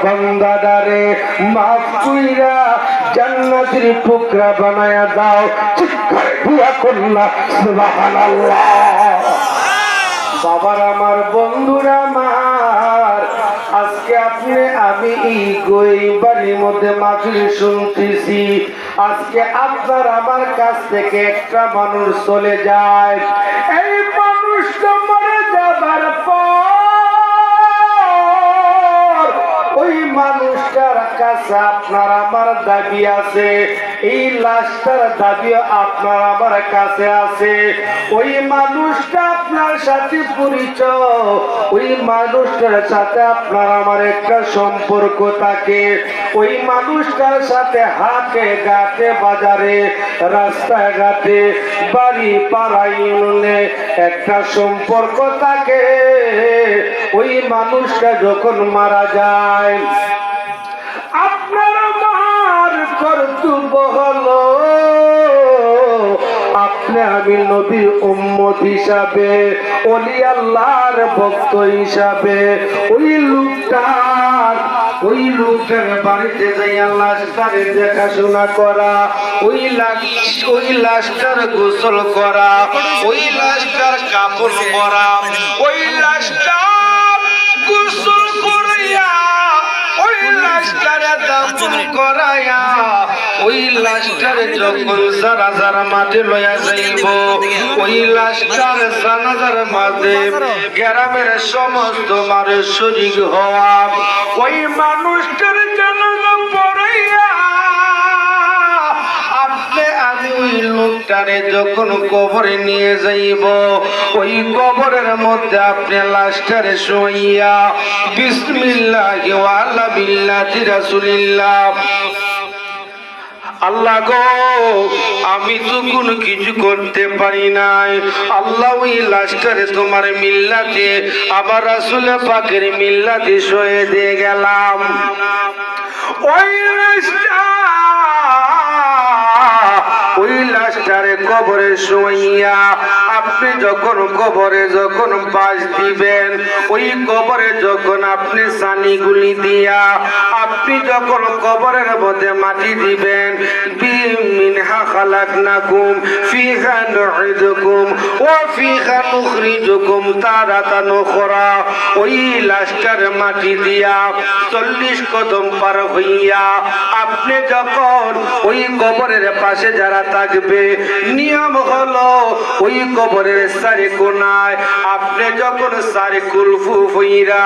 বান্দাদারে মাফ কইরা জান্নাতের টুকরা বানায়া দাও। চিৎকার দিয়া কন্যা সুবহানাল্লাহ। বাবার আমার, বন্ধুরা আমার, আজকে আপনি আমি এই বাড়ির মধ্যে মাহফিল শুনতেছি। আজকে আপনার আমার কাছ থেকে একটা মানুষ চলে যায়। এই মানুষটা মরে যাবার পর ওই মানুষটার কাছে আপনার আমার দাবি আছে, এই লাশটার দাবিও আপনার আমার কাছে আছে। ওই মানুষটা আপনার সাথে পরিচয়, ওই মানুষটার সাথে আপনার আমার একটা সম্পর্ক থাকে। ওই মানুষটার সাথে হাটে ঘাটে বাজারে রাস্তায় ঘাটে বাড়ি পাড়ায় একটা সম্পর্ক থাকে। ওই মানুষটা যখন মারা যায়, আপনার আমার কর্তব্য হলো আপনি আমি নবীর উম্মত হিসাবে, ওলি আল্লাহর ভক্ত হিসাবে ওই লোকটার বাড়িতে যাইয়া লাশটার দেখাশোনা করা, ওই লাশটার গোসল করা, ওই লাশটার কাপড় পরা, ওই লাশটার গোসল করিয়া, ওই লাশটারে দাফন করায়া, ওই লাশটারে যখন যারা যারা মাঠে লইয়া যাইব, ওই লাশটার জানাজার মাঝে গ্রামের সমস্ত মানুষ শরীক হওয়া, ওই মানুষটার জানাজা পড়াইয়া আপনি আমি ওই লোকটারে যখন কবরে নিয়ে যাইব, ওই কবরের মধ্যে আপনি লাশটারে শুইয়া বিসমিল্লাহি ওয়া আলা বিল্লাহি রাসূলিল্লাহ, আল্লাহ গো আমি তো কোনো কিছু করতে পারি নাই, আল্লাহ ওই লাশটারে তোমার মিল্লাতে আবার রাসূল পাকের মিল্লাতে শুয়ে দিয়ে গেলাম। ওই লাশটারে কবরে শুইয়া আপনি যখন কবরে যখন বাস দিবেন, ওই কবরে যখন আপনি সানিগুলি দিয়া আপনি যখন কবরের মধ্যে মাটি দিবেন, মিনহা খালাকনাকুম ফিহা নুঈদুকুম ওয়া ফিহা নুখরিজুকুম তারাতান উখরা, ওই লাশটার মাটি দিয়া 40 কদম পার হইয়া আপনি যখন ওই কবরের পাশে যারা থাকবে, নিয়ম হলো ওই কবরের চারি কোণায় আপনি যখন চারি কুলফু হইরা